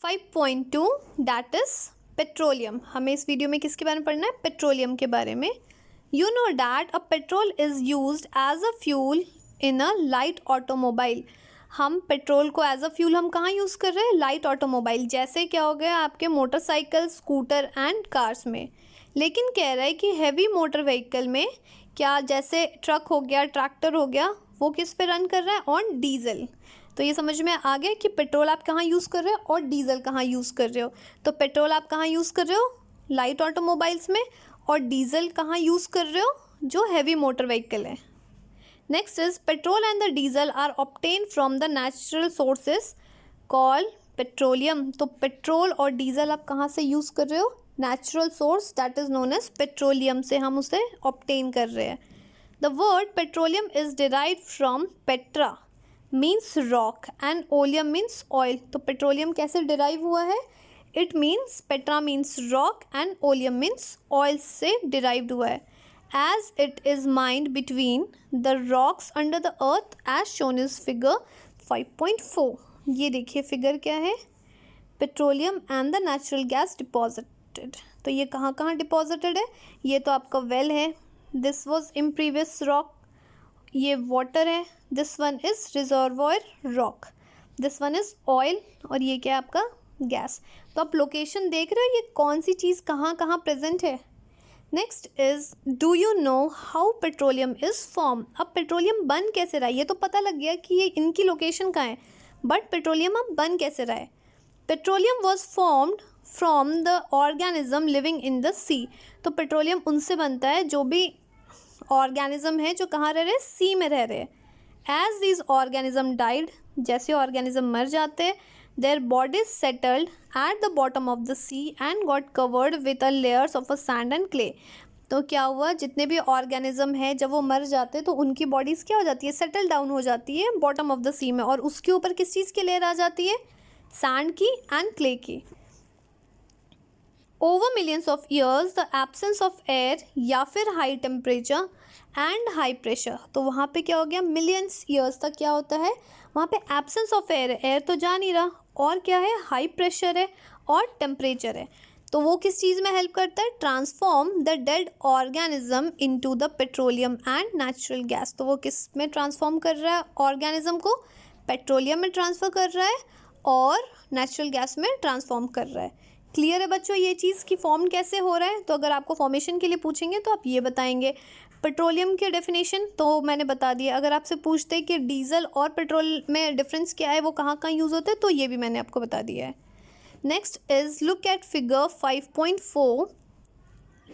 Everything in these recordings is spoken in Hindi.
5.2 दैट इज पेट्रोलियम। हमें इस वीडियो में किसके बारे में पढ़ना है? पेट्रोलियम के बारे में। You know that a petrol is used as a fuel in a light automobile. हम पेट्रोल को एज अ फ्यूल हम कहाँ यूज़ कर रहे हैं? लाइट ऑटोमोबाइल, जैसे क्या हो गया आपके मोटरसाइकिल, स्कूटर एंड कार्स में। लेकिन कह रहा है कि हैवी मोटर व्हीकल में, क्या जैसे ट्रक हो गया, ट्रैक्टर हो गया, वो किस पे रन कर रहा है? On diesel. तो ये समझ में आ गया कि पेट्रोल आप कहाँ यूज़ कर रहे हो और डीजल कहाँ यूज़ कर रहे हो। तो पेट्रोल आप कहाँ यूज़ कर रहे हो? लाइट ऑटोमोबाइल्स में। और डीजल कहाँ यूज़ कर रहे हो? जो हैवी मोटर व्हीकल है। Next is petrol and the diesel are obtain from the natural sources called petroleum. तो पेट्रोल और डीजल आप कहाँ से यूज़ कर रहे हो? Natural source that is known as petroleum से हम उसे ऑब्टेन कर रहे हैं। The word petroleum is derived from petra means rock and oleum means oil. तो पेट्रोलियम कैसे डिराइव हुआ है? It means petra means rock and oleum means oil से डिराइव्ड हुआ है। As it is mined between the rocks under the earth as shown is figure 5.4। ये देखिए फिगर क्या है? Petroleum and the natural gas deposited. तो ये कहाँ कहाँ डिपॉजिटेड है? ये तो आपका वेल है, दिस वॉज इम्प्रीवियस रॉक, ये वाटर है, this one is reservoir rock, this one is oil, और ये क्या है आपका? गैस। तो आप लोकेशन देख रहे हो ये कौन सी चीज़ कहाँ कहाँ प्रेजेंट है। Next is do you know how petroleum is form. अब पेट्रोलियम बन कैसे रहा है? ये तो पता लग गया कि ये इनकी लोकेशन कहाँ है, बट पेट्रोलियम अब बन कैसे रहा है? Petroleum was formed from the organism living in the sea. तो पेट्रोलियम उनसे बनता है जो भी ऑर्गेनिज्म है जो कहाँ रह रहे हैं? सी में रह रहे हैं। एज दीज ऑर्गेनिज्म डाइड, जैसे ऑर्गेनिज्म मर जाते, their bodies settled at the bottom of the sea and got covered with a layers of a sand and clay. तो क्या हुआ? जितने भी ऑर्गेनिज्म है जब वो मर जाते तो उनकी बॉडीज़ क्या हो जाती है? सेटल डाउन हो जाती है बॉटम ऑफ द सी में, और उसके ऊपर किस चीज़ की लेयर आ जाती है? सैंड की एंड क्ले की। Over millions of years the absence of air या फिर high temperature and high pressure. तो वहाँ पे क्या हो गया? मिलियंस ईयर्स तक क्या होता है? वहाँ पे एब्सेंस ऑफ एयर है, एयर तो जा नहीं रहा, और क्या है? हाई प्रेशर है और टेम्परेचर है। तो वो किस चीज़ में हेल्प करता है? Transform the dead organism into the petroleum and natural gas. तो वो किस में ट्रांसफॉर्म कर रहा है? ऑर्गेनिज्म को पेट्रोलियम में ट्रांसफ़र कर रहा है और नेचुरल गैस में ट्रांसफॉर्म कर रहा है। क्लियर है बच्चों ये चीज़ की फॉर्म कैसे हो रहा है? तो अगर आपको फॉर्मेशन के लिए पूछेंगे तो आप ये बताएंगे। पेट्रोलियम के डेफिनेशन तो मैंने बता दिया। अगर आपसे पूछते हैं कि डीजल और पेट्रोल में डिफरेंस क्या है, वो कहाँ कहाँ यूज़ होता है, तो ये भी मैंने आपको बता दिया है। Next is look at figure 5.4।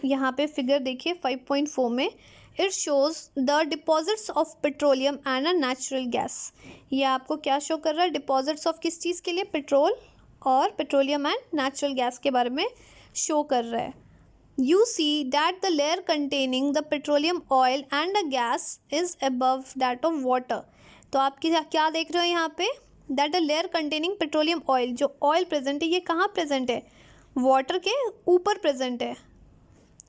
यहाँ पे फिगर देखिए 5.4 में it shows the deposits of petroleum and a natural gas. ये आपको क्या शो कर रहा है? डिपॉजिट्स ऑफ किस चीज़ के लिए? पेट्रोल और पेट्रोलियम एंड नेचुरल गैस के बारे में शो कर रहा है। You see that the layer containing the petroleum oil and the gas is above that of water. तो आप क्या देख रहे हो यहाँ पे? That the layer containing petroleum oil, जो ऑयल प्रेजेंट है ये कहाँ प्रेजेंट है? वाटर के ऊपर प्रेजेंट है।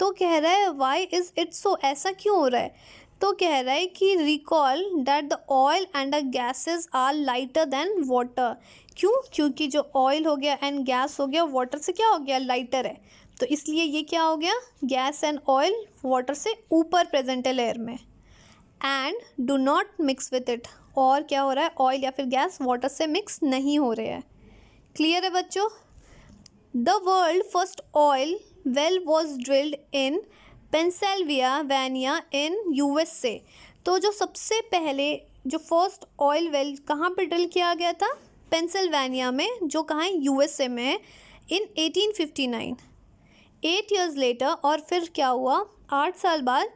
तो कह रहा है why is it so, ऐसा क्यों हो रहा है? तो कह रहा है कि recall that the oil and the gases are lighter than water. क्यों? क्योंकि जो ऑयल हो गया एंड गैस हो गया वाटर से क्या हो गया? लाइटर है। तो इसलिए ये क्या हो गया? गैस एंड ऑयल वाटर से ऊपर प्रेजेंट है लेयर में। And do not mix with it, और क्या हो रहा है? ऑयल या फिर गैस वाटर से मिक्स नहीं हो रहे हैं। क्लियर है बच्चों? The world first oil well was drilled in Pennsylvania in USA। तो जो सबसे पहले जो फर्स्ट ऑयल वेल कहाँ पे ड्रिल किया गया था? पेंसिल्वेनिया में, जो कहाँ है? USA में है, इन 1859। 8 years later, और फिर क्या हुआ? 8 साल बाद,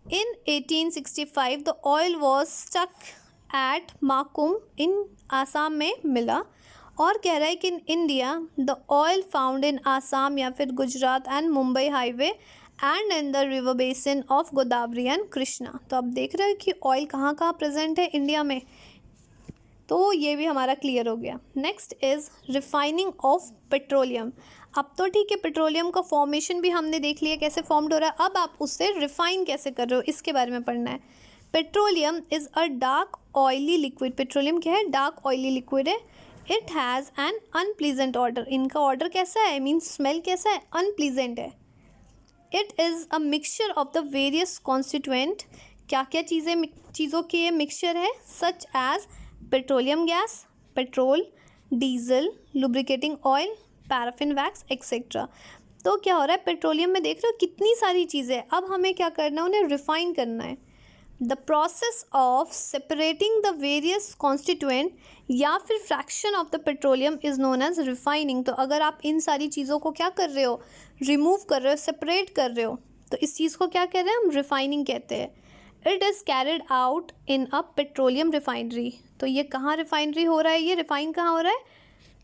in 1865 the oil was stuck at Makum in Assam में मिला। और कह रहा है कि in India the oil found in Assam या फिर Gujarat and Mumbai highway and in the river basin of Godavari and Krishna. तो आप देख रहे हो कि ऑयल कहाँ कहाँ प्रेजेंट है इंडिया में। तो ये भी हमारा क्लियर हो गया। Next is refining of petroleum. अब तो ठीक है, पेट्रोलियम का फॉर्मेशन भी हमने देख लिया कैसे फॉर्म्ड हो रहा है, अब आप उससे रिफाइन कैसे कर रहे हो इसके बारे में पढ़ना है। Petroleum is a dark oily liquid. Petroleum क्या है? डार्क ऑयली लिक्विड है। It has an unpleasant odour, इनका ऑर्डर कैसा है, मीन्स स्मेल कैसा है, अनप्लीजेंट है. It is a mixture of the various constituent, क्या क्या चीज़ों के ये मिक्सचर है, such as petroleum gas, petrol, diesel, lubricating oil, paraffin wax etcetera. तो क्या हो रहा है, पेट्रोलियम में देख रहे हो कितनी सारी चीज़ें, अब हमें क्या करना है, उन्हें रिफाइन करना है. The process of separating the various constituent या फिर fraction of the petroleum is known as refining. तो अगर आप इन सारी चीज़ों को क्या कर रहे हो, रिमूव कर रहे हो, सेपरेट कर रहे हो, तो इस चीज़ को क्या कह रहे हैं हम, रिफाइनिंग कहते हैं. It is carried out in a petroleum refinery. तो ये कहाँ रिफाइनरी हो रहा है, ये रिफाइन कहाँ हो रहा है,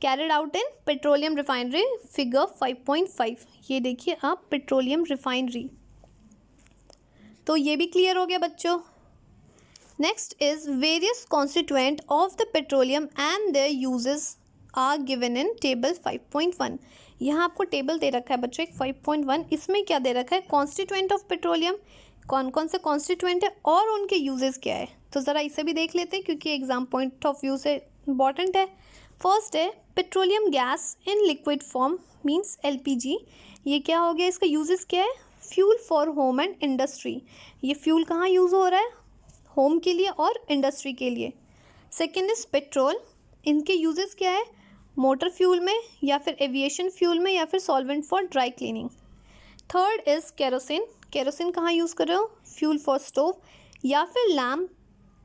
carried out in petroleum refinery. Figure 5.5 ये देखिए आप, पेट्रोलियम रिफाइनरी. तो ये भी क्लियर हो गया बच्चों. Next is various constituent of the petroleum and their uses are given in table 5.1. यहाँ आपको टेबल दे रखा है बच्चों एक 5.1, इसमें क्या दे रखा है, कॉन्स्टिट्यूएंट ऑफ पेट्रोलियम, कौन कौन से कॉन्स्टिट्यूएंट है और उनके यूजेस क्या है. तो ज़रा इसे भी देख लेते हैं क्योंकि एग्जाम पॉइंट ऑफ व्यू से इंपॉर्टेंट है. फर्स्ट है petroleum gas in liquid form means LPG. ये क्या हो गया, इसका यूजेस क्या है, fuel for home and industry. ये फ्यूल कहाँ यूज़ हो रहा है, होम के लिए और इंडस्ट्री के लिए. सेकेंड इज पेट्रोल, इनके यूजेस क्या है, मोटर फ्यूल में या फिर एविएशन फ्यूल में या फिर solvent for dry cleaning. Third is kerosene, kerosene कहाँ यूज़ कर रहे हो, फ्यूल फॉर स्टोव या फिर lamp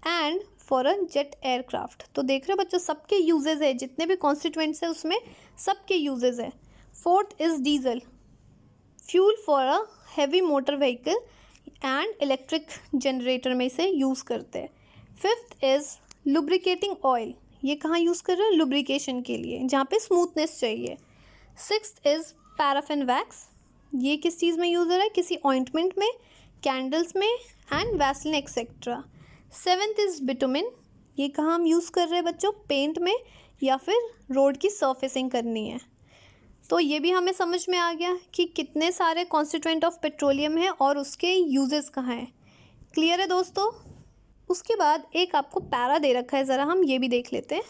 and for a jet aircraft. तो देख रहे हो बच्चों सबके यूजेस है, जितने भी कॉन्स्टिट्यूएंट्स है उसमें सबके यूजेस है. Fourth is diesel, fuel for a heavy motor vehicle and electric generator में इसे यूज़ करते हैं. फिफ्थ इज लुब्रिकेटिंग ऑयल, ये कहाँ यूज़ कर रहे हो, लुब्रिकेशन के लिए जहाँ पे स्मूथनेस चाहिए. सिक्स्थ इज पैराफिन वैक्स, ये किस चीज़ में यूज़ हो रहा है, किसी ऑइंटमेंट में, कैंडल्स में and Vaseline etcetera. Seventh is bitumen, ये कहाँ हम यूज़ कर रहे हैं बच्चों, पेंट में या फिर रोड की सर्फेसिंग करनी है. तो ये भी हमें समझ में आ गया कि कितने सारे कॉन्स्टिट्यूएंट ऑफ पेट्रोलियम है और उसके यूजेस कहाँ हैं. क्लियर है दोस्तों. उसके बाद एक आपको पैरा दे रखा है, ज़रा हम ये भी देख लेते हैं.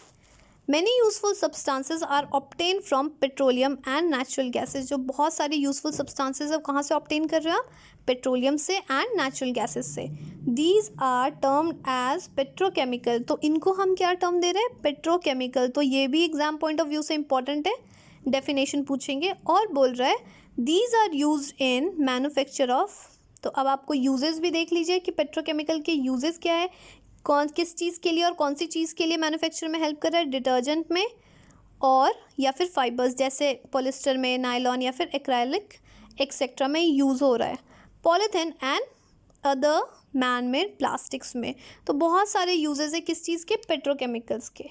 Many useful substances are obtain from petroleum and natural gases. जो बहुत सारी यूजफुल सब्सटेंसेज है कहाँ से ऑब्टेन कर रहे हो, पेट्रोलियम से एंड नेचुरल गैसेज से. These are termed as petrochemical. तो इनको हम क्या टर्म दे रहे हैं, पेट्रोकेमिकल. तो ये भी एग्जाम पॉइंट ऑफ व्यू से इंपॉर्टेंट है, डेफिनेशन पूछेंगे. और बोल रहा है these are used in manufacture of. तो अब आपको यूजेस भी देख लीजिए कि पेट्रोकेमिकल के यूजेस क्या है, कौन किस चीज़ के लिए और कौन सी चीज़ के लिए मैन्युफैक्चर में हेल्प कर रहा है, डिटर्जेंट में और या फिर फाइबर्स जैसे पॉलिस्टर में, नायलॉन या फिर एक्राइलिक एक्सेट्रा में यूज़ हो रहा है. Polythene and other man made plastics में. तो बहुत सारे यूजेस है किस चीज़ के, पेट्रोकेमिकल्स के.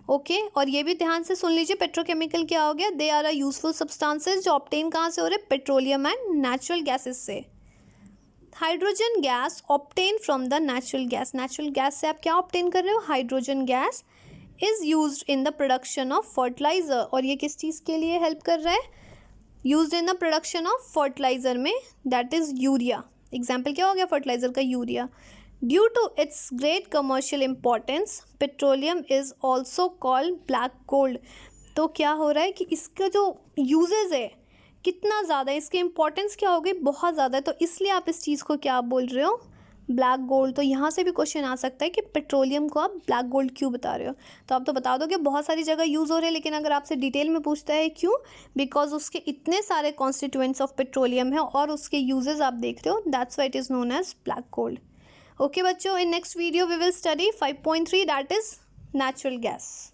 ओके और ये भी ध्यान से सुन लीजिए, पेट्रोकेमिकल क्या हो गया, they are a useful substances जो ऑब्टेन कहाँ से हो रहे, पेट्रोलियम एंड नेचुरल गैसेस से. Hydrogen gas obtain from the natural gas. Natural gas से आप क्या ऑब्टेन कर रहे हो, hydrogen gas is used in the production of fertiliser. और ये किस चीज़ के लिए हेल्प कर रहा है, used in the production of fertiliser में, दैट इज़ यूरिया. एग्जाम्पल क्या हो गया फर्टिलाइज़र का, urea. Due to its great commercial importance petroleum is also called black gold. तो क्या हो रहा है कि इसका जो यूजेस है कितना ज़्यादा, इसकी इंपॉर्टेंस क्या हो गई, बहुत ज़्यादा है. तो इसलिए आप इस चीज़ को क्या बोल रहे हो, ब्लैक गोल्ड. तो यहाँ से भी क्वेश्चन आ सकता है कि पेट्रोलियम को आप ब्लैक गोल्ड क्यों बता रहे हो. तो आप तो बता दोगे बहुत सारी जगह यूज़ हो रहे हैं, लेकिन अगर आपसे डिटेल में पूछता है क्यों, बिकॉज उसके इतने सारे कॉन्स्टिट्यूएंट्स ऑफ पेट्रोलियम है और उसके यूजेस आप देख रहे हो, that's why it is known as black gold. Okay बच्चों, in next video we will study 5.3 that is natural gas.